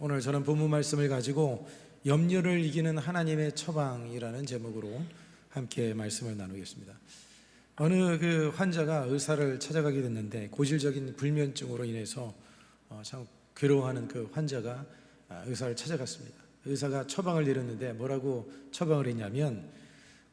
오늘 저는 본문 말씀을 가지고 염려를 이기는 하나님의 처방이라는 제목으로 함께 말씀을 나누겠습니다. 어느 환자가 의사를 찾아가게 됐는데 고질적인 불면증으로 인해서 참 괴로워하는 그 환자가 의사를 찾아갔습니다. 의사가 처방을 내렸는데 뭐라고 처방을 했냐면,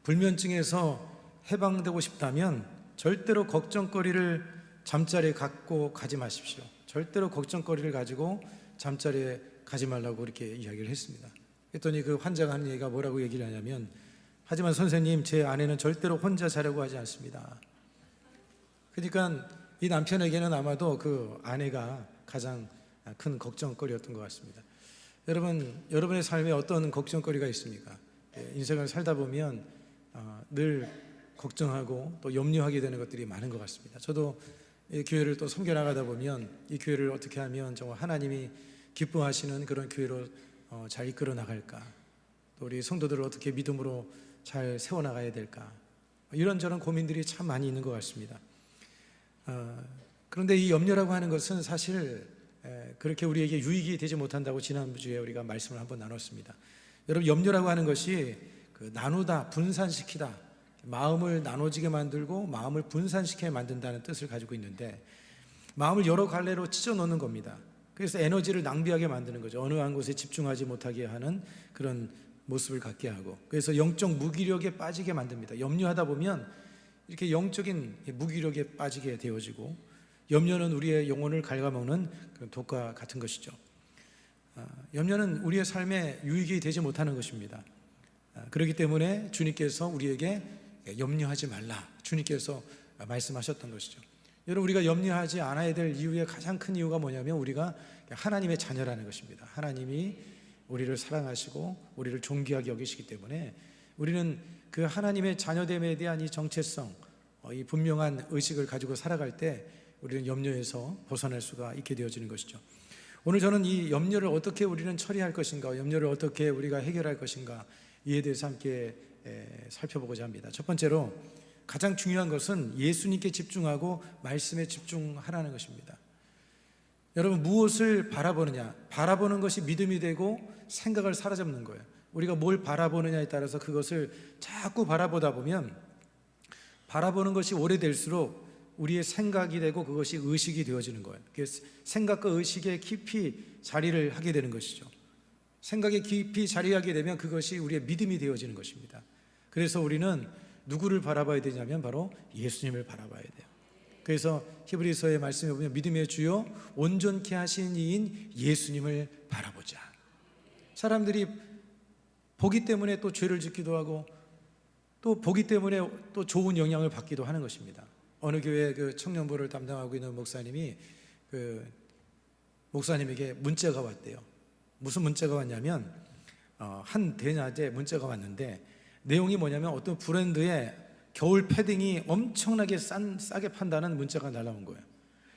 불면증에서 해방되고 싶다면 절대로 걱정거리를 잠자리에 갖고 가지 마십시오. 절대로 걱정거리를 가지고 잠자리에 가지 말라고 이렇게 이야기를 했습니다. 그랬더니 그 환자가 하는 얘기가 뭐라고 얘기를 하냐면, 하지만 선생님, 제 아내는 절대로 혼자 자려고 하지 않습니다. 그러니까 이 남편에게는 아마도 그 아내가 가장 큰 걱정거리였던 것 같습니다. 여러분, 여러분의 삶에 어떤 걱정거리가 있습니까? 인생을 살다 보면 늘 걱정하고 또 염려하게 되는 것들이 많은 것 같습니다. 저도 이 교회를 또 섬겨나가다 보면 이 교회를 어떻게 하면 정말 하나님이 기뻐하시는 그런 교회로 잘 이끌어 나갈까, 또 우리 성도들을 어떻게 믿음으로 잘 세워나가야 될까, 이런저런 고민들이 참 많이 있는 것 같습니다. 그런데 이 염려라고 하는 것은 사실 그렇게 우리에게 유익이 되지 못한다고 지난주에 우리가 말씀을 한번 나눴습니다. 여러분, 염려라고 하는 것이 나누다, 분산시키다, 마음을 나눠지게 만들고 마음을 분산시키게 만든다는 뜻을 가지고 있는데, 마음을 여러 갈래로 찢어 놓는 겁니다. 그래서 에너지를 낭비하게 만드는 거죠. 어느 한 곳에 집중하지 못하게 하는 그런 모습을 갖게 하고, 그래서 영적 무기력에 빠지게 만듭니다. 염려하다 보면 이렇게 영적인 무기력에 빠지게 되어지고, 염려는 우리의 영혼을 갉아먹는 그런 독과 같은 것이죠. 염려는 우리의 삶에 유익이 되지 못하는 것입니다. 그렇기 때문에 주님께서 우리에게 염려하지 말라, 주님께서 말씀하셨던 것이죠. 여러분, 우리가 염려하지 않아야 될 이유의 가장 큰 이유가 뭐냐면, 우리가 하나님의 자녀라는 것입니다. 하나님이 우리를 사랑하시고 우리를 존귀하게 여기시기 때문에 우리는 그 하나님의 자녀됨에 대한 이 정체성, 이 분명한 의식을 가지고 살아갈 때 우리는 염려에서 벗어날 수가 있게 되어지는 것이죠. 오늘 저는 이 염려를 어떻게 우리는 처리할 것인가, 염려를 어떻게 우리가 해결할 것인가, 이에 대해서 함께 살펴보고자 합니다. 첫 번째로 가장 중요한 것은 예수님께 집중하고 말씀에 집중하라는 것입니다. 여러분, 무엇을 바라보느냐, 바라보는 것이 믿음이 되고 생각을 사로잡는 거예요. 우리가 뭘 바라보느냐에 따라서 그것을 자꾸 바라보다 보면, 바라보는 것이 오래될수록 우리의 생각이 되고 그것이 의식이 되어지는 거예요. 그래서 생각과 의식에 깊이 자리를 하게 되는 것이죠. 생각에 깊이 자리하게 되면 그것이 우리의 믿음이 되어지는 것입니다. 그래서 우리는 누구를 바라봐야 되냐면 바로 예수님을 바라봐야 돼요. 그래서 히브리서의 말씀에 보면, 믿음의 주요 온전케 하신 이인 예수님을 바라보자. 사람들이 보기 때문에 또 죄를 짓기도 하고, 또 보기 때문에 또 좋은 영향을 받기도 하는 것입니다. 어느 교회 청년부를 담당하고 있는 목사님이 목사님에게 문자가 왔대요. 무슨 문자가 왔냐면, 한 대낮에 문자가 왔는데, 내용이 뭐냐면 어떤 브랜드의 겨울 패딩이 엄청나게 싸게 판다는 문자가 날라온 거예요.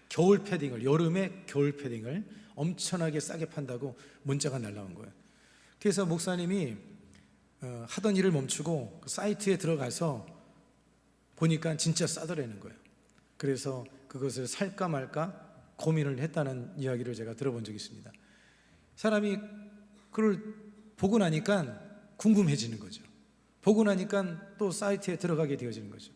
겨울 패딩을, 여름에 겨울 패딩을 엄청나게 싸게 판다고 문자가 날라온 거예요. 그래서 목사님이 하던 일을 멈추고 그 사이트에 들어가서 보니까 진짜 싸더라는 거예요. 그래서 그것을 살까 말까 고민을 했다는 이야기를 제가 들어본 적이 있습니다. 사람이 그걸 보고 나니까 궁금해지는 거죠. 보고 나니까 또 사이트에 들어가게 되어지는 거죠.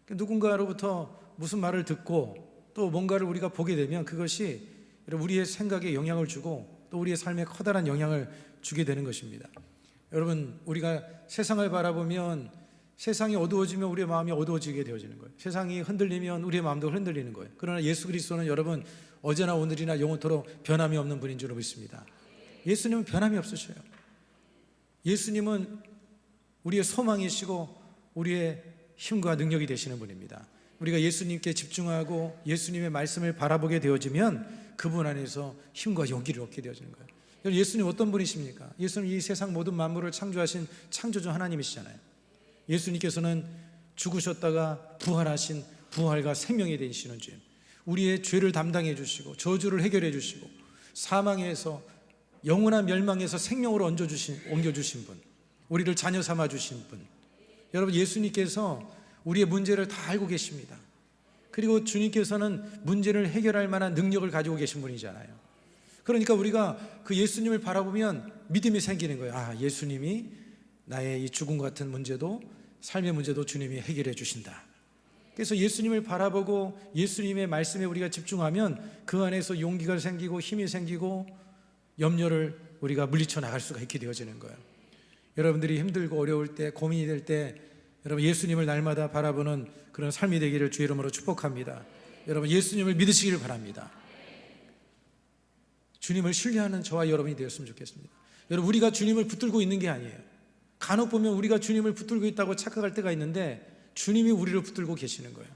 누군가로부터 무슨 말을 듣고 또 뭔가를 우리가 보게 되면 그것이 우리의 생각에 영향을 주고 또 우리의 삶에 커다란 영향을 주게 되는 것입니다. 여러분, 우리가 세상을 바라보면 세상이 어두워지면 우리의 마음이 어두워지게 되어지는 거예요. 세상이 흔들리면 우리의 마음도 흔들리는 거예요. 그러나 예수 그리스도는 여러분, 어제나 오늘이나 영원토록 변함이 없는 분인 줄 믿습니다. 예수님은 변함이 없으셔요. 예수님은 우리의 소망이시고 우리의 힘과 능력이 되시는 분입니다. 우리가 예수님께 집중하고 예수님의 말씀을 바라보게 되어지면 그분 안에서 힘과 용기를 얻게 되어지는 거예요. 여러분, 예수님 어떤 분이십니까? 예수님 이 세상 모든 만물을 창조하신 창조주 하나님이시잖아요. 예수님께서는 죽으셨다가 부활하신 부활과 생명이 되시는 주님, 우리의 죄를 담당해 주시고 저주를 해결해 주시고 사망에서 영원한 멸망에서 생명으로 옮겨주신 분, 우리를 자녀 삼아 주신 분, 여러분, 예수님께서 우리의 문제를 다 알고 계십니다. 그리고 주님께서는 문제를 해결할 만한 능력을 가지고 계신 분이잖아요. 그러니까 우리가 그 예수님을 바라보면 믿음이 생기는 거예요. 아, 예수님이 나의 이 죽음 같은 문제도, 삶의 문제도 주님이 해결해 주신다. 그래서 예수님을 바라보고 예수님의 말씀에 우리가 집중하면 그 안에서 용기가 생기고 힘이 생기고 염려를 우리가 물리쳐 나갈 수가 있게 되어지는 거예요. 여러분들이 힘들고 어려울 때, 고민이 될 때 여러분 예수님을 날마다 바라보는 그런 삶이 되기를 주의 이름으로 축복합니다. 여러분 예수님을 믿으시기를 바랍니다. 주님을 신뢰하는 저와 여러분이 되었으면 좋겠습니다. 여러분, 우리가 주님을 붙들고 있는 게 아니에요. 간혹 보면 우리가 주님을 붙들고 있다고 착각할 때가 있는데 주님이 우리를 붙들고 계시는 거예요.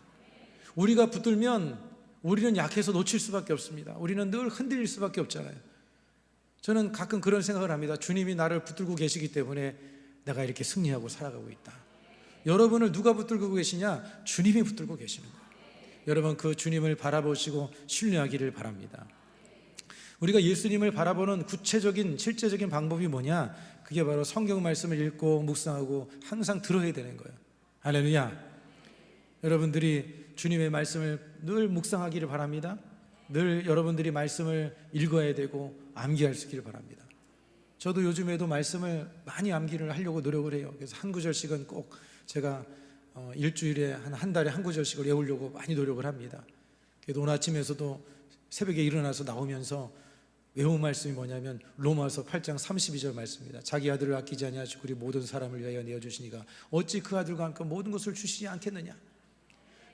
우리가 붙들면 우리는 약해서 놓칠 수밖에 없습니다. 우리는 늘 흔들릴 수밖에 없잖아요. 저는 가끔 그런 생각을 합니다. 주님이 나를 붙들고 계시기 때문에 내가 이렇게 승리하고 살아가고 있다. 여러분을 누가 붙들고 계시냐? 주님이 붙들고 계시는 거예요. 여러분, 그 주님을 바라보시고 신뢰하기를 바랍니다. 우리가 예수님을 바라보는 구체적인 실제적인 방법이 뭐냐? 그게 바로 성경 말씀을 읽고 묵상하고 항상 들어야 되는 거예요. 할렐루야. 여러분들이 주님의 말씀을 늘 묵상하기를 바랍니다. 늘 여러분들이 말씀을 읽어야 되고 암기할 수 있기를 바랍니다. 저도 요즘에도 말씀을 많이 암기를 하려고 노력을 해요. 그래서 한 구절씩은 꼭 제가 일주일에 한 달에 한 구절씩을 외우려고 많이 노력을 합니다. 그래도 오늘 아침에서도 새벽에 일어나서 나오면서 외운 말씀이 뭐냐면 로마서 8장 32절 말씀입니다. 자기 아들을 아끼지 아니하시고 우리 모든 사람을 위하여 내어주시니가 어찌 그 아들과 함께 모든 것을 주시지 않겠느냐.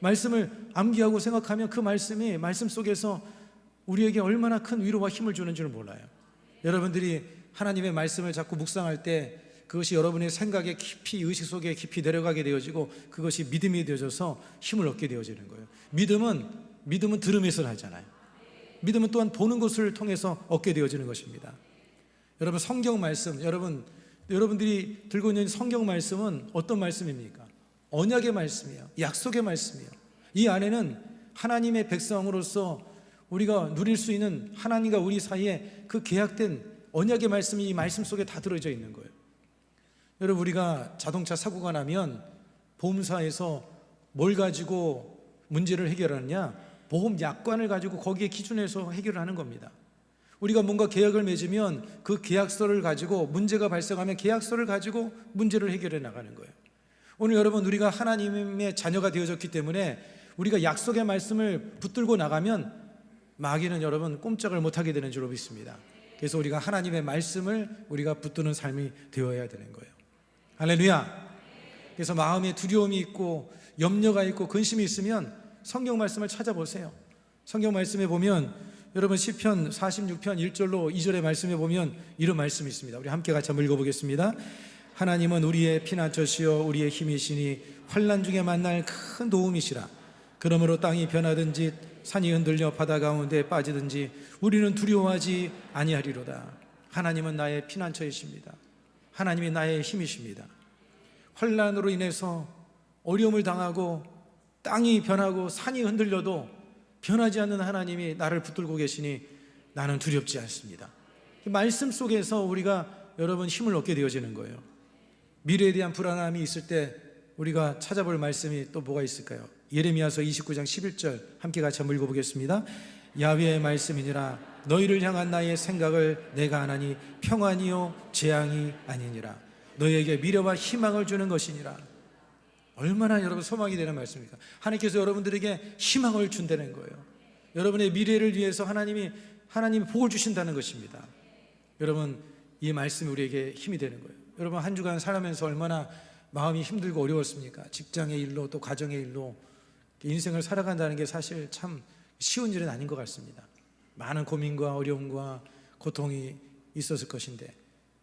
말씀을 암기하고 생각하면 그 말씀이 말씀 속에서 우리에게 얼마나 큰 위로와 힘을 주는 줄 몰라요. 여러분들이 하나님의 말씀을 자꾸 묵상할 때 그것이 여러분의 생각에 깊이, 의식 속에 깊이 내려가게 되어지고 그것이 믿음이 되어져서 힘을 얻게 되어지는 거예요. 믿음은 들음에서 나잖아요. 믿음은 또한 보는 것을 통해서 얻게 되어지는 것입니다. 여러분, 성경 말씀, 여러분들이 들고 있는 성경 말씀은 어떤 말씀입니까? 언약의 말씀이에요. 약속의 말씀이에요. 이 안에는 하나님의 백성으로서 우리가 누릴 수 있는 하나님과 우리 사이에 그 계약된 언약의 말씀이 이 말씀 속에 다 들어져 있는 거예요. 여러분, 우리가 자동차 사고가 나면 보험사에서 뭘 가지고 문제를 해결하느냐? 보험 약관을 가지고 거기에 기준해서 해결을 하는 겁니다. 우리가 뭔가 계약을 맺으면 그 계약서를 가지고 문제가 발생하면 계약서를 가지고 문제를 해결해 나가는 거예요. 오늘 여러분, 우리가 하나님의 자녀가 되어졌기 때문에 우리가 약속의 말씀을 붙들고 나가면 마귀는 여러분 꼼짝을 못하게 되는 줄로 믿습니다. 그래서 우리가 하나님의 말씀을 우리가 붙드는 삶이 되어야 되는 거예요. 할렐루야. 그래서 마음에 두려움이 있고 염려가 있고 근심이 있으면 성경 말씀을 찾아보세요. 성경 말씀에 보면 여러분 시편 46편 1절로 2절의 말씀에 보면 이런 말씀이 있습니다. 우리 함께 같이 한번 읽어보겠습니다. 하나님은 우리의 피난처시여 우리의 힘이시니 환난 중에 만날 큰 도움이시라. 그러므로 땅이 변하든지 산이 흔들려 바다 가운데 빠지든지 우리는 두려워하지 아니하리로다. 하나님은 나의 피난처이십니다. 하나님이 나의 힘이십니다. 환난으로 인해서 어려움을 당하고 땅이 변하고 산이 흔들려도 변하지 않는 하나님이 나를 붙들고 계시니 나는 두렵지 않습니다. 말씀 속에서 우리가 여러분 힘을 얻게 되어지는 거예요. 미래에 대한 불안함이 있을 때 우리가 찾아볼 말씀이 또 뭐가 있을까요? 예레미야서 29장 11절 함께 같이 한번 읽어보겠습니다. 야훼의 말씀이니라 너희를 향한 나의 생각을 내가 아나니 평안이요 재앙이 아니니라. 너희에게 미래와 희망을 주는 것이니라. 얼마나 여러분 소망이 되는 말씀입니까? 하나님께서 여러분들에게 희망을 준다는 거예요. 여러분의 미래를 위해서 하나님이 복을 주신다는 것입니다. 여러분, 이 말씀이 우리에게 힘이 되는 거예요. 여러분, 한 주간 살아면서 얼마나 마음이 힘들고 어려웠습니까? 직장의 일로 또 가정의 일로 인생을 살아간다는 게 사실 참 쉬운 일은 아닌 것 같습니다. 많은 고민과 어려움과 고통이 있었을 것인데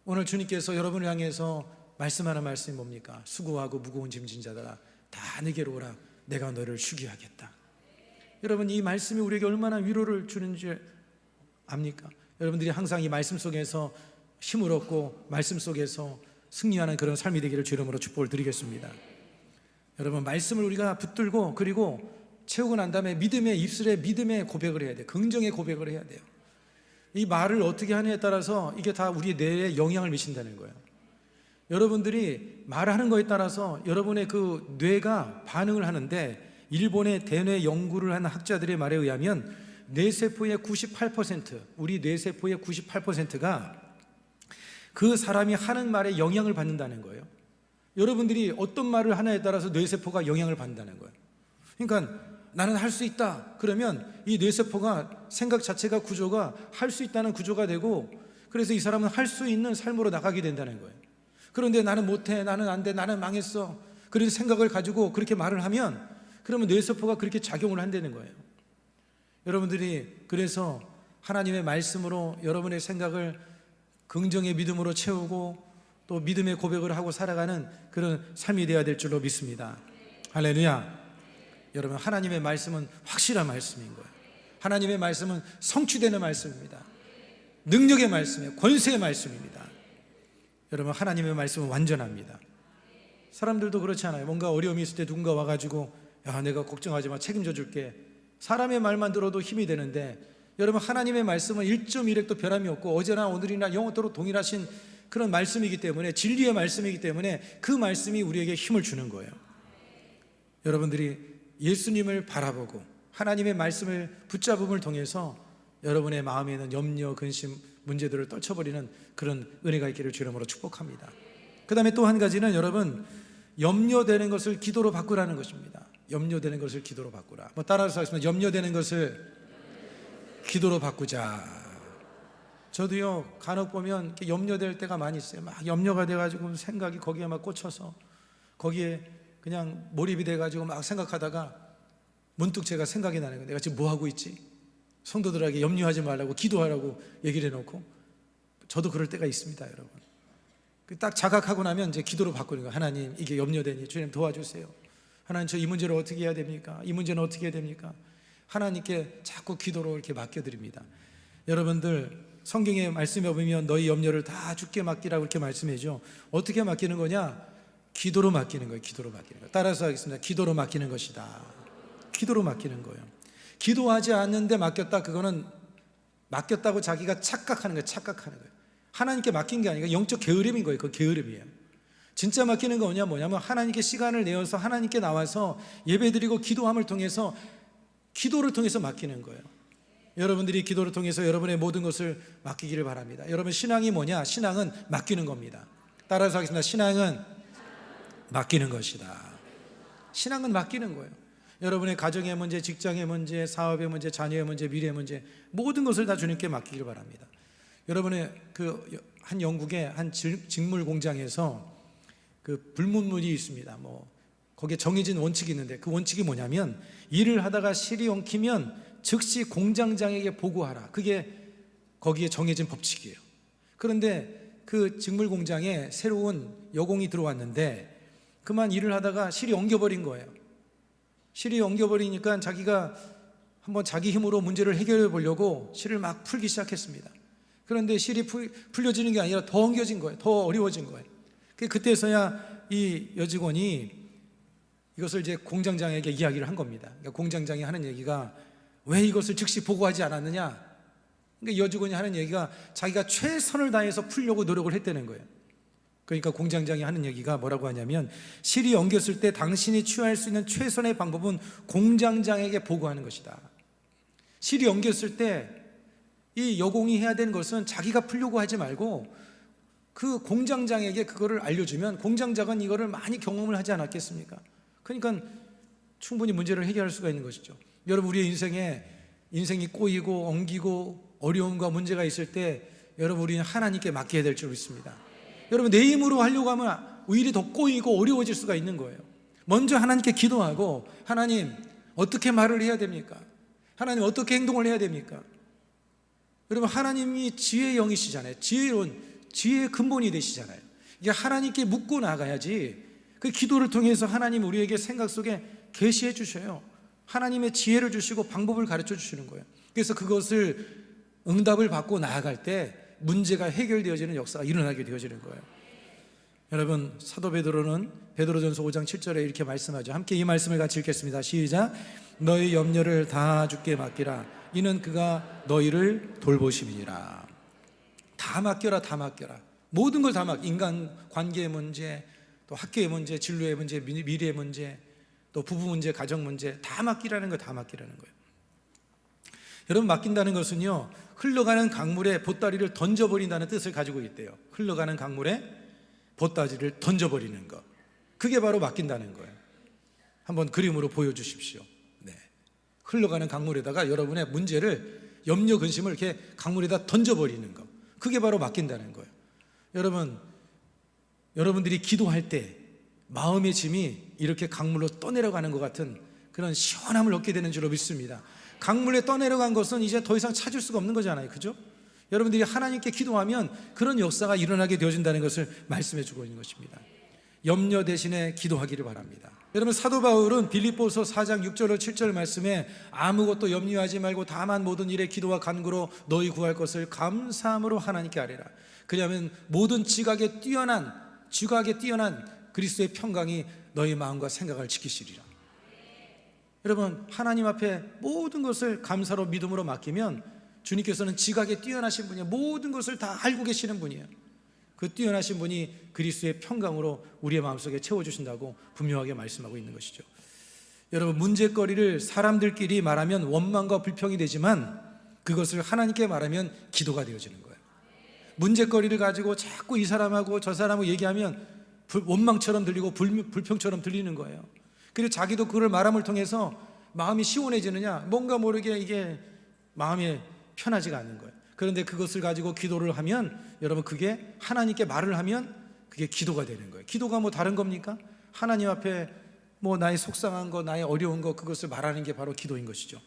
오늘 주님께서 여러분을 향해서 말씀하는 말씀이 뭡니까? 수고하고 무거운 짐진 자들아 다 내게로 오라. 내가 너를 쉬게 하겠다. 여러분, 이 말씀이 우리에게 얼마나 위로를 주는지 압니까? 여러분들이 항상 이 말씀 속에서 힘을 얻고 말씀 속에서 승리하는 그런 삶이 되기를 주 이름으로 축복을 드리겠습니다. 여러분, 말씀을 우리가 붙들고 그리고 채우고 난 다음에 믿음의 입술에 믿음의 고백을 해야 돼요. 긍정의 고백을 해야 돼요. 이 말을 어떻게 하느냐에 따라서 이게 다 우리 뇌에 영향을 미친다는 거예요. 여러분들이 말하는 거에 따라서 여러분의 그 뇌가 반응을 하는데 일본의 대뇌 연구를 한 학자들의 말에 의하면 뇌세포의 98%, 우리 뇌세포의 98%가 그 사람이 하는 말에 영향을 받는다는 거예요. 여러분들이 어떤 말을 하냐에 따라서 뇌세포가 영향을 받는다는 거예요. 그러니까 나는 할 수 있다 그러면 이 뇌세포가 생각 자체가 구조가 할 수 있다는 구조가 되고, 그래서 이 사람은 할 수 있는 삶으로 나가게 된다는 거예요. 그런데 나는 못해, 나는 안 돼, 나는 망했어, 그런 생각을 가지고 그렇게 말을 하면 그러면 뇌세포가 그렇게 작용을 한다는 거예요. 여러분들이 그래서 하나님의 말씀으로 여러분의 생각을 긍정의 믿음으로 채우고 또 믿음의 고백을 하고 살아가는 그런 삶이 되어야 될 줄로 믿습니다. 할렐루야. 여러분, 하나님의 말씀은 확실한 말씀인 거예요. 하나님의 말씀은 성취되는 말씀입니다. 능력의 말씀이에요. 권세의 말씀입니다. 여러분, 하나님의 말씀은 완전합니다. 사람들도 그렇지 않아요? 뭔가 어려움이 있을 때 누군가 와가지고 야, 내가 걱정하지 마, 책임져 줄게. 사람의 말만 들어도 힘이 되는데, 여러분, 하나님의 말씀은 1.1획도 변함이 없고 어제나 오늘이나 영원토록 동일하신 그런 말씀이기 때문에, 진리의 말씀이기 때문에 그 말씀이 우리에게 힘을 주는 거예요. 여러분들이 예수님을 바라보고 하나님의 말씀을 붙잡음을 통해서 여러분의 마음에 있는 염려, 근심, 문제들을 떨쳐버리는 그런 은혜가 있기를 주 이름으로 축복합니다. 그 다음에 또 한 가지는 여러분, 염려되는 것을 기도로 바꾸라는 것입니다. 염려되는 것을 기도로 바꾸라. 한번 따라서 하겠습니다. 염려되는 것을 기도로 바꾸자. 저도요, 간혹 보면 이렇게 염려될 때가 많이 있어요. 막 염려가 돼가지고 생각이 거기에 막 꽂혀서 거기에 그냥 몰입이 돼가지고 막 생각하다가 문득 제가 생각이 나는 거예요. 내가 지금 뭐 하고 있지? 성도들에게 염려하지 말라고 기도하라고 얘기를 해놓고, 저도 그럴 때가 있습니다, 여러분. 딱 자각하고 나면 이제 기도로 바꾸는 거예요. 하나님, 이게 염려되니 주님 도와주세요. 하나님, 저 이 문제를 어떻게 해야 됩니까? 이 문제는 어떻게 해야 됩니까? 하나님께 자꾸 기도로 이렇게 맡겨드립니다. 여러분들, 성경의 말씀에 보면 너희 염려를 다 주께 맡기라고 이렇게 말씀해줘. 어떻게 맡기는 거냐? 기도로 맡기는 거예요. 기도로 맡기는 거예요. 따라서 하겠습니다. 기도로 맡기는 것이다. 기도로 맡기는 거예요. 기도하지 않는데 맡겼다, 그거는 맡겼다고 자기가 착각하는 거예요. 착각하는 거예요. 하나님께 맡긴 게 아니라 영적 게으름인 거예요. 그 게으름이에요. 진짜 맡기는 거 뭐냐면 하나님께 시간을 내어서 하나님께 나와서 예배드리고 기도함을 통해서, 기도를 통해서 맡기는 거예요. 여러분들이 기도를 통해서 여러분의 모든 것을 맡기기를 바랍니다. 여러분, 신앙이 뭐냐? 신앙은 맡기는 겁니다. 따라서 하겠습니다. 신앙은 맡기는 것이다. 신앙은 맡기는 거예요. 여러분의 가정의 문제, 직장의 문제, 사업의 문제, 자녀의 문제, 미래의 문제, 모든 것을 다 주님께 맡기기를 바랍니다. 여러분의 한 영국의 한 직물 공장에서 그 불문물이 있습니다. 거기에 정해진 원칙이 있는데, 그 원칙이 뭐냐면 일을 하다가 실이 엉키면 즉시 공장장에게 보고하라. 그게 거기에 정해진 법칙이에요. 그런데 그 직물 공장에 새로운 여공이 들어왔는데 그만 일을 하다가 실이 엉겨버린 거예요. 실이 엉겨버리니까 자기가 한번 자기 힘으로 문제를 해결해 보려고 실을 막 풀기 시작했습니다. 그런데 실이 풀려지는 게 아니라 더 엉겨진 거예요. 더 어려워진 거예요. 그때서야 이 여직원이 이것을 이제 공장장에게 이야기를 한 겁니다. 그러니까 공장장이 하는 얘기가, 왜 이것을 즉시 보고하지 않았느냐? 그러니까 여직원이 하는 얘기가 자기가 최선을 다해서 풀려고 노력을 했다는 거예요. 그러니까 공장장이 하는 얘기가 뭐라고 하냐면, 실이 엉겼을 때 당신이 취할 수 있는 최선의 방법은 공장장에게 보고하는 것이다. 실이 엉겼을 때 이 여공이 해야 되는 것은 자기가 풀려고 하지 말고 그 공장장에게 그거를 알려주면 공장장은 이거를 많이 경험을 하지 않았겠습니까? 그러니까 충분히 문제를 해결할 수가 있는 것이죠. 여러분, 우리의 인생이 꼬이고 엉기고 어려움과 문제가 있을 때 여러분, 우리는 하나님께 맡겨야 될 줄 믿습니다. 여러분, 내 힘으로 하려고 하면 오히려 더 꼬이고 어려워질 수가 있는 거예요. 먼저 하나님께 기도하고, 하나님, 어떻게 말을 해야 됩니까? 하나님, 어떻게 행동을 해야 됩니까? 여러분, 하나님이 지혜의 영이시잖아요. 지혜의 근본이 되시잖아요. 이게 하나님께 묻고 나가야지. 그 기도를 통해서 하나님 우리에게 생각 속에 계시해 주셔요. 하나님의 지혜를 주시고 방법을 가르쳐 주시는 거예요. 그래서 그것을 응답을 받고 나아갈 때 문제가 해결되어지는 역사가 일어나게 되어지는 거예요. 여러분, 사도 베드로는 베드로전서 5장 7절에 이렇게 말씀하죠. 함께 이 말씀을 같이 읽겠습니다. 시작. 너희 염려를 다 주께 맡기라. 이는 그가 너희를 돌보심이니라. 다 맡겨라, 다 맡겨라. 모든 걸 다 맡겨. 인간 관계의 문제, 또 학교의 문제, 진로의 문제, 미래의 문제, 또 부부 문제, 가정 문제, 다 맡기라는 거예요. 다 맡기라는 거예요. 여러분, 맡긴다는 것은요, 흘러가는 강물에 보따리를 던져버린다는 뜻을 가지고 있대요. 흘러가는 강물에 보따리를 던져버리는 것, 그게 바로 맡긴다는 거예요. 한번 그림으로 보여주십시오. 네. 흘러가는 강물에다가 여러분의 문제를, 염려, 근심을 이렇게 강물에다 던져버리는 것, 그게 바로 맡긴다는 거예요. 여러분들이 기도할 때 마음의 짐이 이렇게 강물로 떠내려가는 것 같은 그런 시원함을 얻게 되는 줄로 믿습니다. 강물에 떠내려간 것은 이제 더 이상 찾을 수가 없는 거잖아요. 그죠? 여러분들이 하나님께 기도하면 그런 역사가 일어나게 되어진다는 것을 말씀해 주고 있는 것입니다. 염려 대신에 기도하기를 바랍니다. 여러분, 사도 바울은 빌립보서 4장 6절 7절 말씀에 아무것도 염려하지 말고 다만 모든 일에 기도와 간구로 너희 구할 것을 감사함으로 하나님께 아뢰라. 그러면 모든 지각에 뛰어난 그리스도의 평강이 너희 마음과 생각을 지키시리라. 여러분, 하나님 앞에 모든 것을 감사로 믿음으로 맡기면 주님께서는 지각에 뛰어나신 분이에요. 모든 것을 다 알고 계시는 분이에요. 그 뛰어나신 분이 그리스도의 평강으로 우리의 마음속에 채워주신다고 분명하게 말씀하고 있는 것이죠. 여러분, 문제거리를 사람들끼리 말하면 원망과 불평이 되지만 그것을 하나님께 말하면 기도가 되어지는 거예요. 문제거리를 가지고 자꾸 이 사람하고 저 사람하고 얘기하면 원망처럼 들리고 불평처럼 들리는 거예요. 그리고 자기도 그걸 말함을 통해서 마음이 시원해지느냐, 뭔가 모르게 이게 마음이 편하지가 않는 거예요. 그런데 그것을 가지고 기도를 하면, 여러분, 그게 하나님께 말을 하면 그게 기도가 되는 거예요. 기도가 뭐 다른 겁니까? 하나님 앞에 뭐 나의 속상한 거, 나의 어려운 거, 그것을 말하는 게 바로 기도인 것이죠.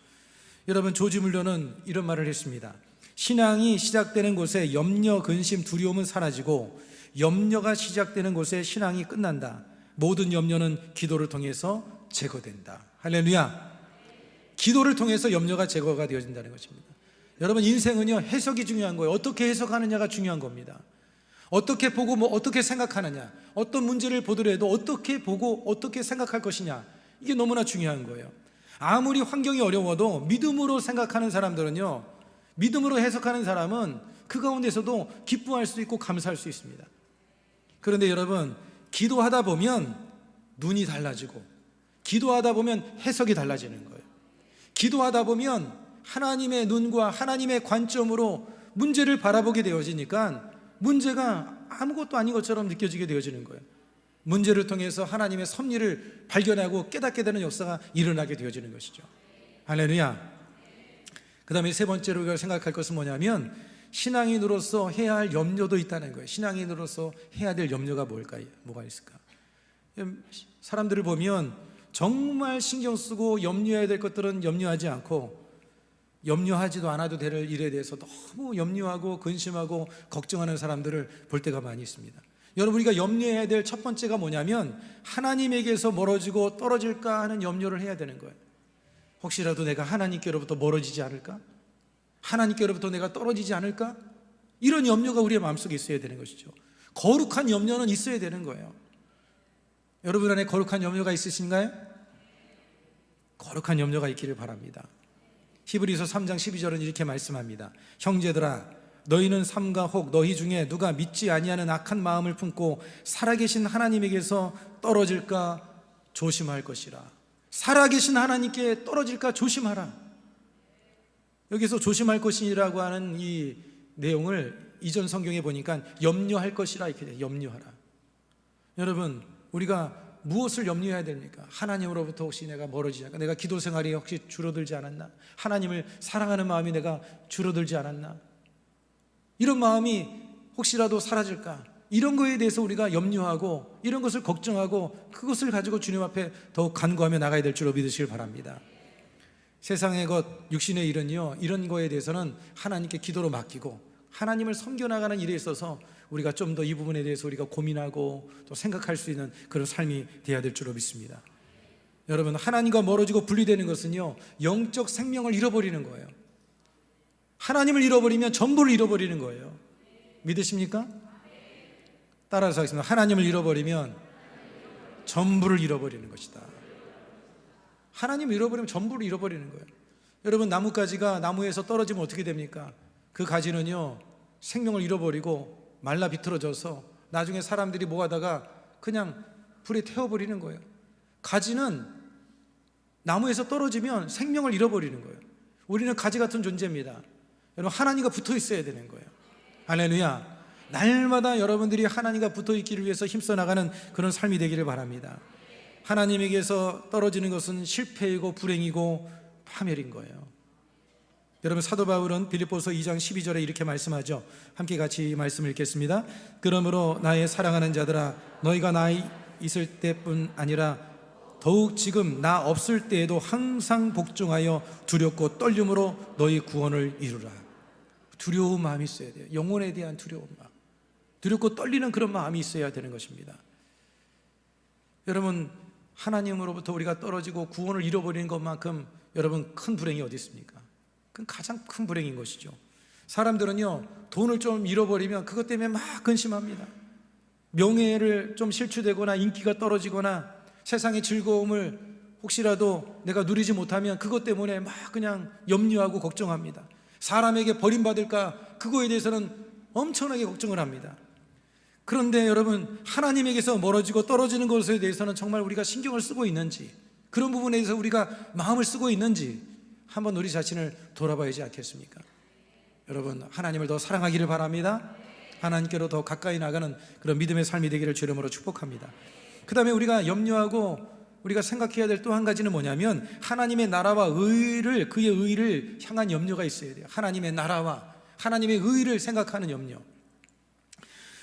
여러분, 조지 물러는 이런 말을 했습니다. 신앙이 시작되는 곳에 염려, 근심, 두려움은 사라지고 염려가 시작되는 곳에 신앙이 끝난다. 모든 염려는 기도를 통해서 제거된다. 할렐루야. 기도를 통해서 염려가 제거가 되어진다는 것입니다. 여러분, 인생은요, 해석이 중요한 거예요. 어떻게 해석하느냐가 중요한 겁니다. 어떻게 보고 어떻게 생각하느냐, 어떤 문제를 보더라도 어떻게 보고 어떻게 생각할 것이냐, 이게 너무나 중요한 거예요. 아무리 환경이 어려워도 믿음으로 생각하는 사람들은요, 믿음으로 해석하는 사람은 그 가운데서도 기뻐할 수 있고 감사할 수 있습니다. 그런데 여러분, 기도하다 보면 눈이 달라지고, 기도하다 보면 해석이 달라지는 거예요. 기도하다 보면 하나님의 눈과 하나님의 관점으로 문제를 바라보게 되어지니까 문제가 아무것도 아닌 것처럼 느껴지게 되어지는 거예요. 문제를 통해서 하나님의 섭리를 발견하고 깨닫게 되는 역사가 일어나게 되어지는 것이죠. 할렐루야. 그 다음에 세 번째로 우리가 생각할 것은 뭐냐면, 신앙인으로서 해야 할 염려도 있다는 거예요. 신앙인으로서 해야 될 염려가 뭘까요? 뭐가 있을까? 사람들을 보면 정말 신경 쓰고 염려해야 될 것들은 염려하지 않고, 염려하지도 않아도 될 일에 대해서 너무 염려하고 근심하고 걱정하는 사람들을 볼 때가 많이 있습니다. 여러분, 우리가 염려해야 될 첫 번째가 뭐냐면, 하나님에게서 멀어지고 떨어질까 하는 염려를 해야 되는 거예요. 혹시라도 내가 하나님께로부터 멀어지지 않을까? 하나님께로부터 내가 떨어지지 않을까? 이런 염려가 우리의 마음속에 있어야 되는 것이죠. 거룩한 염려는 있어야 되는 거예요. 여러분 안에 거룩한 염려가 있으신가요? 거룩한 염려가 있기를 바랍니다. 히브리서 3장 12절은 이렇게 말씀합니다. 형제들아, 너희는 삼가 혹 너희 중에 누가 믿지 아니하는 악한 마음을 품고 살아계신 하나님에게서 떨어질까 조심할 것이라. 살아계신 하나님께 떨어질까 조심하라. 여기서 조심할 것이라고 하는 이 내용을 이전 성경에 보니까 염려할 것이라 이렇게 돼요. 염려하라. 여러분, 우리가 무엇을 염려해야 됩니까? 하나님으로부터 혹시 내가 멀어지지 않을까? 내가 기도 생활이 혹시 줄어들지 않았나? 하나님을 사랑하는 마음이 내가 줄어들지 않았나? 이런 마음이 혹시라도 사라질까? 이런 거에 대해서 우리가 염려하고 이런 것을 걱정하고 그것을 가지고 주님 앞에 더욱 간구하며 나가야 될 줄로 믿으시길 바랍니다. 세상의 것, 육신의 일은요, 이런 거에 대해서는 하나님께 기도로 맡기고 하나님을 섬겨나가는 일에 있어서 우리가 좀 더 이 부분에 대해서 우리가 고민하고 또 생각할 수 있는 그런 삶이 되어야 될 줄로 믿습니다. 여러분, 하나님과 멀어지고 분리되는 것은요, 영적 생명을 잃어버리는 거예요. 하나님을 잃어버리면 전부를 잃어버리는 거예요. 믿으십니까? 따라서 하겠습니다. 하나님을 잃어버리면 전부를 잃어버리는 것이다. 하나님을 잃어버리면 전부를 잃어버리는 거예요. 여러분, 나뭇가지가 나무에서 떨어지면 어떻게 됩니까? 그 가지는요, 생명을 잃어버리고 말라 비틀어져서 나중에 사람들이 모아다가 그냥 불에 태워버리는 거예요. 가지는 나무에서 떨어지면 생명을 잃어버리는 거예요. 우리는 가지 같은 존재입니다. 여러분, 하나님과 붙어 있어야 되는 거예요. 할렐루야. 날마다 여러분들이 하나님과 붙어 있기를 위해서 힘써 나가는 그런 삶이 되기를 바랍니다. 하나님에게서 떨어지는 것은 실패이고 불행이고 파멸인 거예요. 여러분, 사도 바울은 빌립보서 2장 12절에 이렇게 말씀하죠. 함께 같이 이 말씀을 읽겠습니다. 그러므로 나의 사랑하는 자들아, 너희가 나 있을 때뿐 아니라 더욱 지금 나 없을 때에도 항상 복종하여 두렵고 떨림으로 너희 구원을 이루라. 두려운 마음이 있어야 돼요. 영혼에 대한 두려운 마음, 두렵고 떨리는 그런 마음이 있어야 되는 것입니다. 여러분, 하나님으로부터 우리가 떨어지고 구원을 잃어버리는 것만큼 여러분 큰 불행이 어디 있습니까? 그건 가장 큰 불행인 것이죠. 사람들은요, 돈을 좀 잃어버리면 그것 때문에 막 근심합니다. 명예를 좀 실추되거나 인기가 떨어지거나 세상의 즐거움을 혹시라도 내가 누리지 못하면 그것 때문에 막 그냥 염려하고 걱정합니다. 사람에게 버림받을까, 그거에 대해서는 엄청나게 걱정을 합니다. 그런데 여러분, 하나님에게서 멀어지고 떨어지는 것에 대해서는 정말 우리가 신경을 쓰고 있는지, 그런 부분에 대해서 우리가 마음을 쓰고 있는지 한번 우리 자신을 돌아봐야지 않겠습니까? 여러분, 하나님을 더 사랑하기를 바랍니다. 하나님께로 더 가까이 나가는 그런 믿음의 삶이 되기를 주의 이름으로 축복합니다. 그 다음에 우리가 염려하고 우리가 생각해야 될 또 한 가지는 뭐냐면, 하나님의 나라와 의를, 그의 의를 향한 염려가 있어야 돼요. 하나님의 나라와 하나님의 의를 생각하는 염려.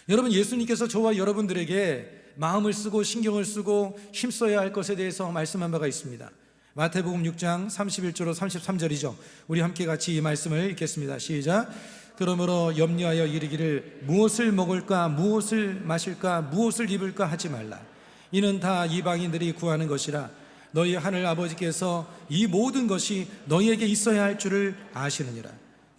여러분, 예수님께서 저와 여러분들에게 마음을 쓰고 신경을 쓰고 힘써야 할 것에 대해서 말씀한 바가 있습니다. 마태복음 6장 31절로 33절이죠. 우리 함께 같이 이 말씀을 읽겠습니다. 시작. 그러므로 염려하여 이르기를 무엇을 먹을까, 무엇을 마실까, 무엇을 입을까 하지 말라. 이는 다 이방인들이 구하는 것이라. 너희 하늘 아버지께서 이 모든 것이 너희에게 있어야 할 줄을 아시느니라.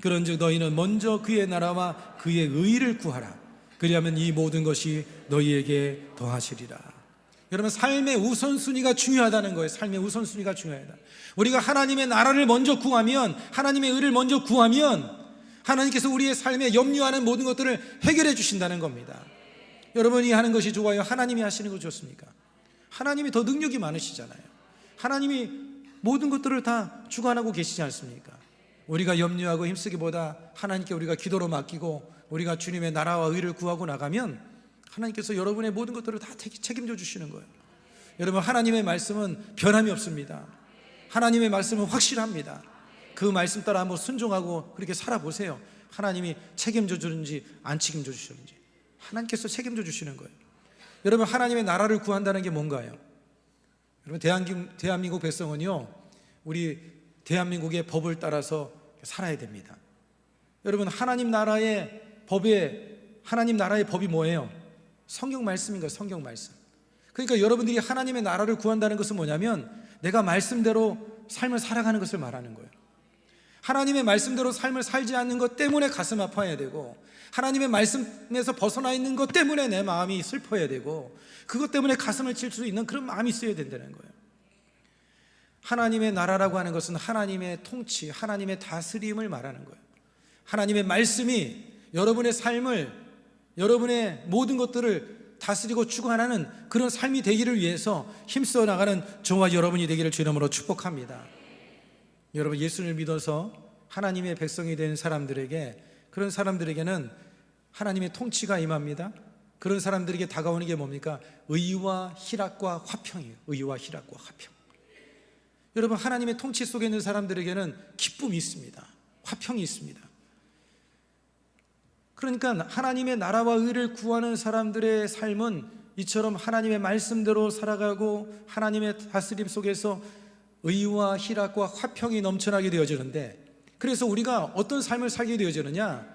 그런즉 너희는 먼저 그의 나라와 그의 의를 구하라. 그리하면 이 모든 것이 너희에게 더하시리라. 여러분, 삶의 우선순위가 중요하다는 거예요. 삶의 우선순위가 중요하다. 우리가 하나님의 나라를 먼저 구하면, 하나님의 의를 먼저 구하면 하나님께서 우리의 삶에 염려하는 모든 것들을 해결해 주신다는 겁니다. 여러분이 하는 것이 좋아요? 하나님이 하시는 거 좋습니까? 하나님이 더 능력이 많으시잖아요. 하나님이 모든 것들을 다 주관하고 계시지 않습니까? 우리가 염려하고 힘쓰기보다 하나님께 우리가 기도로 맡기고 우리가 주님의 나라와 의를 구하고 나가면 하나님께서 여러분의 모든 것들을 다 책임져 주시는 거예요. 여러분, 하나님의 말씀은 변함이 없습니다. 하나님의 말씀은 확실합니다. 그 말씀 따라 한번 순종하고 그렇게 살아보세요. 하나님이 책임져 주는지 안 책임져 주시는지 하나님께서 책임져 주시는 거예요. 여러분, 하나님의 나라를 구한다는 게 뭔가요? 여러분, 대한민국 백성은요, 우리 대한민국의 법을 따라서 살아야 됩니다. 여러분, 하나님 나라의 법이 뭐예요? 성경 말씀인 거예요. 성경 말씀. 그러니까 여러분들이 하나님의 나라를 구한다는 것은 뭐냐면, 내가 말씀대로 삶을 살아가는 것을 말하는 거예요. 하나님의 말씀대로 삶을 살지 않는 것 때문에 가슴 아파야 되고, 하나님의 말씀에서 벗어나 있는 것 때문에 내 마음이 슬퍼야 되고, 그것 때문에 가슴을 칠 수 있는 그런 마음이 있어야 된다는 거예요. 하나님의 나라라고 하는 것은 하나님의 통치, 하나님의 다스림을 말하는 거예요. 하나님의 말씀이 여러분의 삶을, 여러분의 모든 것들을 다스리고 주관하는 그런 삶이 되기를 위해서 힘써 나가는 저와 여러분이 되기를 주 이름으로 축복합니다. 여러분, 예수를 믿어서 하나님의 백성이 된 사람들에게, 그런 사람들에게는 하나님의 통치가 임합니다. 그런 사람들에게 다가오는 게 뭡니까? 의와 희락과 화평이에요. 의와 희락과 화평. 여러분, 하나님의 통치 속에 있는 사람들에게는 기쁨이 있습니다. 화평이 있습니다. 그러니까 하나님의 나라와 의를 구하는 사람들의 삶은 이처럼 하나님의 말씀대로 살아가고 하나님의 다스림 속에서 의와 희락과 화평이 넘쳐나게 되어지는데, 그래서 우리가 어떤 삶을 살게 되어지느냐?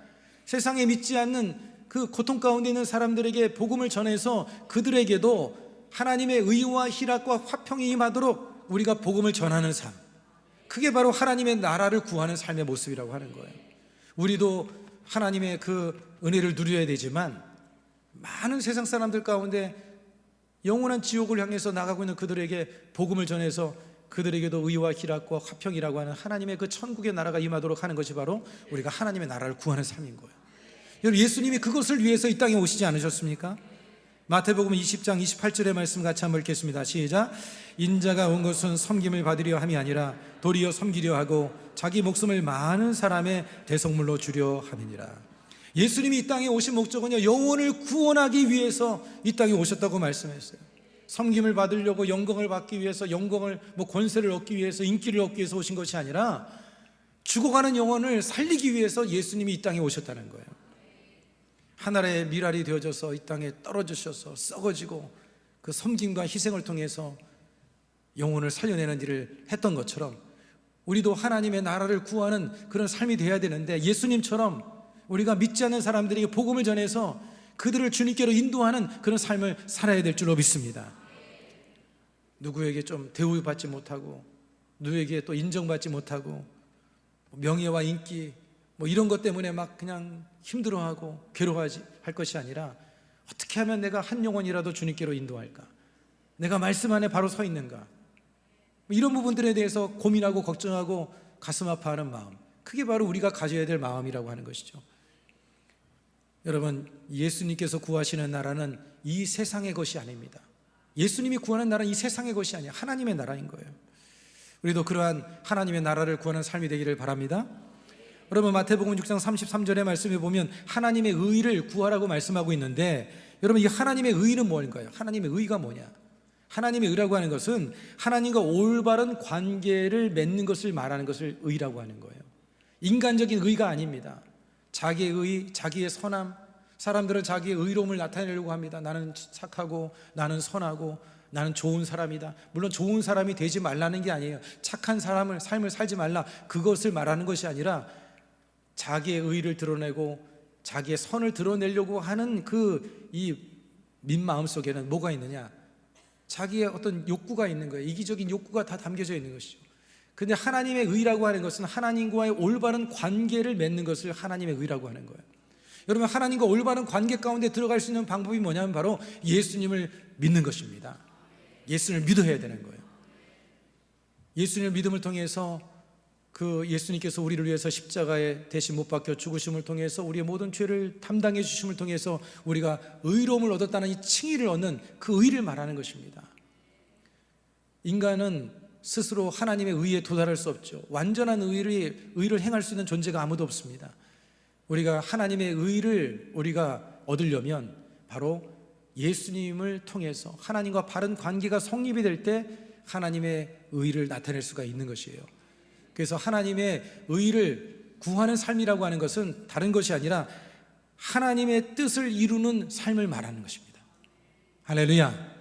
세상에 믿지 않는 그 고통 가운데 있는 사람들에게 복음을 전해서 그들에게도 하나님의 의와 희락과 화평이 임하도록 우리가 복음을 전하는 삶, 그게 바로 하나님의 나라를 구하는 삶의 모습이라고 하는 거예요. 우리도 하나님의 그 은혜를 누려야 되지만, 많은 세상 사람들 가운데 영원한 지옥을 향해서 나가고 있는 그들에게 복음을 전해서 그들에게도 의와 희락과 화평이라고 하는 하나님의 그 천국의 나라가 임하도록 하는 것이 바로 우리가 하나님의 나라를 구하는 삶인 거예요. 여러분, 예수님이 그것을 위해서 이 땅에 오시지 않으셨습니까? 마태복음 20장 28절의 말씀 같이 한번 읽겠습니다. 시작. 인자가 온 것은 섬김을 받으려 함이 아니라 도리어 섬기려 하고 자기 목숨을 많은 사람의 대속물로 주려 함이니라. 예수님이 이 땅에 오신 목적은요, 영혼을 구원하기 위해서 이 땅에 오셨다고 말씀했어요. 섬김을 받으려고, 영광을 받기 위해서, 영광을 권세를 얻기 위해서, 인기를 얻기 위해서 오신 것이 아니라 죽어가는 영혼을 살리기 위해서 예수님이 이 땅에 오셨다는 거예요. 하늘의 밀알이 되어져서 이 땅에 떨어지셔서 썩어지고 그 섬김과 희생을 통해서 영혼을 살려내는 일을 했던 것처럼 우리도 하나님의 나라를 구하는 그런 삶이 되어야 되는데, 예수님처럼 우리가 믿지 않는 사람들에게 복음을 전해서 그들을 주님께로 인도하는 그런 삶을 살아야 될 줄로 믿습니다. 누구에게 좀 대우받지 못하고, 누구에게 또 인정받지 못하고, 명예와 인기 이런 것 때문에 막 그냥 힘들어하고 괴로워하지 할 것이 아니라, 어떻게 하면 내가 한 영혼이라도 주님께로 인도할까, 내가 말씀 안에 바로 서 있는가, 이런 부분들에 대해서 고민하고 걱정하고 가슴 아파하는 마음, 그게 바로 우리가 가져야 될 마음이라고 하는 것이죠. 여러분, 예수님께서 구하시는 나라는 이 세상의 것이 아닙니다. 예수님이 구하는 나라는 이 세상의 것이 아니에요. 하나님의 나라인 거예요. 우리도 그러한 하나님의 나라를 구하는 삶이 되기를 바랍니다. 여러분, 마태복음 6장 33절의 말씀에 보면 하나님의 의를 구하라고 말씀하고 있는데, 여러분, 이 하나님의 의는 뭘까요? 하나님의 의가 뭐냐? 하나님의 의라고 하는 것은 하나님과 올바른 관계를 맺는 것을 말하는 것을 의라고 하는 거예요. 인간적인 의가 아닙니다. 자기의 의, 자기의 선함, 사람들은 자기의 의로움을 나타내려고 합니다. 나는 착하고, 나는 선하고, 나는 좋은 사람이다. 물론 좋은 사람이 되지 말라는 게 아니에요. 착한 삶을 살지 말라, 그것을 말하는 것이 아니라 자기의 의를 드러내고 자기의 선을 드러내려고 하는 이 민마음 속에는 뭐가 있느냐? 자기의 어떤 욕구가 있는 거예요. 이기적인 욕구가 다 담겨져 있는 것이죠. 근데 하나님의 의라고 하는 것은 하나님과의 올바른 관계를 맺는 것을 하나님의 의라고 하는 거예요. 여러분, 하나님과 올바른 관계 가운데 들어갈 수 있는 방법이 뭐냐면 바로 예수님을 믿는 것입니다. 예수님을 믿어야 되는 거예요. 예수님을 믿음을 통해서 예수님께서 우리를 위해서 십자가에 대신 못 박혀 죽으심을 통해서 우리의 모든 죄를 담당해 주심을 통해서 우리가 의로움을 얻었다는 이 칭의를 얻는 그 의를 말하는 것입니다. 인간은 스스로 하나님의 의에 도달할 수 없죠. 완전한 의를 행할 수 있는 존재가 아무도 없습니다. 우리가 하나님의 의를 우리가 얻으려면 바로 예수님을 통해서 하나님과 바른 관계가 성립이 될 때 하나님의 의를 나타낼 수가 있는 것이에요. 그래서 하나님의 의를 구하는 삶이라고 하는 것은 다른 것이 아니라 하나님의 뜻을 이루는 삶을 말하는 것입니다. 할렐루야.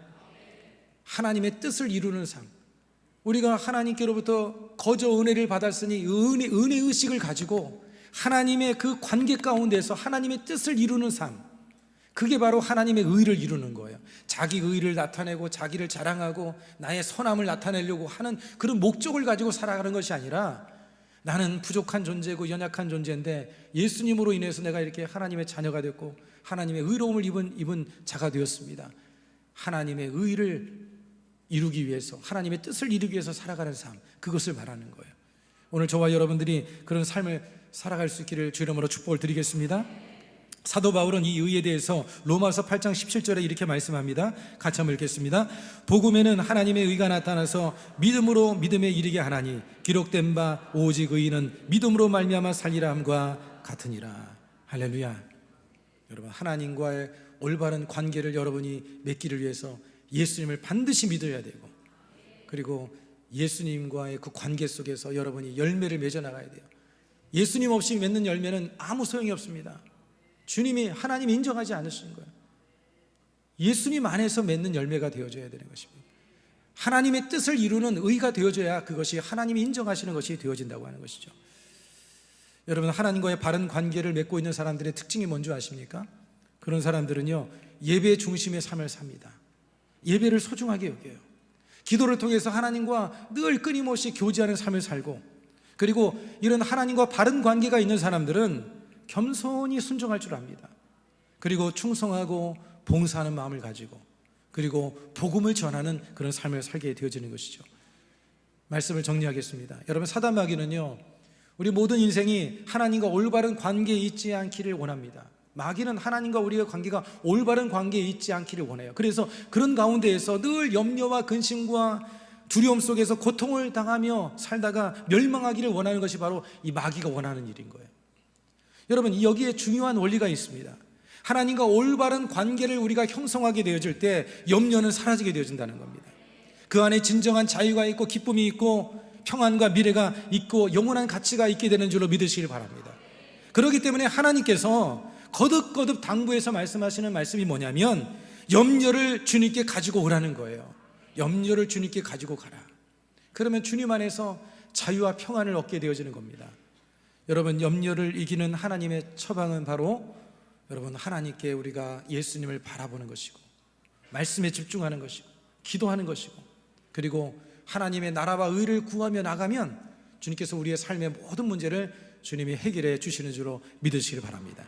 하나님의 뜻을 이루는 삶. 우리가 하나님께로부터 거저 은혜를 받았으니 은혜 의식을 가지고 하나님의 그 관계 가운데서 하나님의 뜻을 이루는 삶, 그게 바로 하나님의 의를 이루는 거예요. 자기 의를 나타내고 자기를 자랑하고 나의 선함을 나타내려고 하는 그런 목적을 가지고 살아가는 것이 아니라, 나는 부족한 존재고 연약한 존재인데 예수님으로 인해서 내가 이렇게 하나님의 자녀가 됐고 하나님의 의로움을 입은 자가 되었습니다. 하나님의 의를 이루기 위해서, 하나님의 뜻을 이루기 위해서 살아가는 삶, 그것을 말하는 거예요. 오늘 저와 여러분들이 그런 삶을 살아갈 수 있기를 주 이름으로 축복을 드리겠습니다. 사도 바울은 이 의에 대해서 로마서 8장 17절에 이렇게 말씀합니다. 같이 한번 읽겠습니다. 복음에는 하나님의 의가 나타나서 믿음으로 믿음에 이르게 하나니 기록된 바 오직 의인은 믿음으로 말미암아 살리라 함과 같으니라. 할렐루야. 여러분, 하나님과의 올바른 관계를 여러분이 맺기를 위해서 예수님을 반드시 믿어야 되고, 그리고 예수님과의 그 관계 속에서 여러분이 열매를 맺어 나가야 돼요. 예수님 없이 맺는 열매는 아무 소용이 없습니다. 주님이, 하나님이 인정하지 않으시는 거예요. 예수님 안에서 맺는 열매가 되어져야 되는 것입니다. 하나님의 뜻을 이루는 의가 되어져야 그것이 하나님이 인정하시는 것이 되어진다고 하는 것이죠. 여러분, 하나님과의 바른 관계를 맺고 있는 사람들의 특징이 뭔지 아십니까? 그런 사람들은요, 예배 중심의 삶을 삽니다. 예배를 소중하게 여겨요. 기도를 통해서 하나님과 늘 끊임없이 교제하는 삶을 살고, 그리고 이런 하나님과 바른 관계가 있는 사람들은 겸손히 순종할 줄 압니다. 그리고 충성하고 봉사하는 마음을 가지고, 그리고 복음을 전하는 그런 삶을 살게 되어지는 것이죠. 말씀을 정리하겠습니다. 여러분, 사단 마귀는요, 우리 모든 인생이 하나님과 올바른 관계에 있지 않기를 원합니다. 마귀는 하나님과 우리의 관계가 올바른 관계에 있지 않기를 원해요. 그래서 그런 가운데에서 늘 염려와 근심과 두려움 속에서 고통을 당하며 살다가 멸망하기를 원하는 것이 바로 이 마귀가 원하는 일인 거예요. 여러분, 여기에 중요한 원리가 있습니다. 하나님과 올바른 관계를 우리가 형성하게 되어질 때 염려는 사라지게 되어진다는 겁니다. 그 안에 진정한 자유가 있고 기쁨이 있고 평안과 미래가 있고 영원한 가치가 있게 되는 줄로 믿으시길 바랍니다. 그렇기 때문에 하나님께서 거듭거듭 당부해서 말씀하시는 말씀이 뭐냐면 염려를 주님께 가지고 오라는 거예요. 염려를 주님께 가지고 가라. 그러면 주님 안에서 자유와 평안을 얻게 되어지는 겁니다. 여러분, 염려를 이기는 하나님의 처방은 바로 여러분 하나님께 우리가 예수님을 바라보는 것이고 말씀에 집중하는 것이고 기도하는 것이고 그리고 하나님의 나라와 의를 구하며 나가면 주님께서 우리의 삶의 모든 문제를 주님이 해결해 주시는 줄로 믿으시길 바랍니다.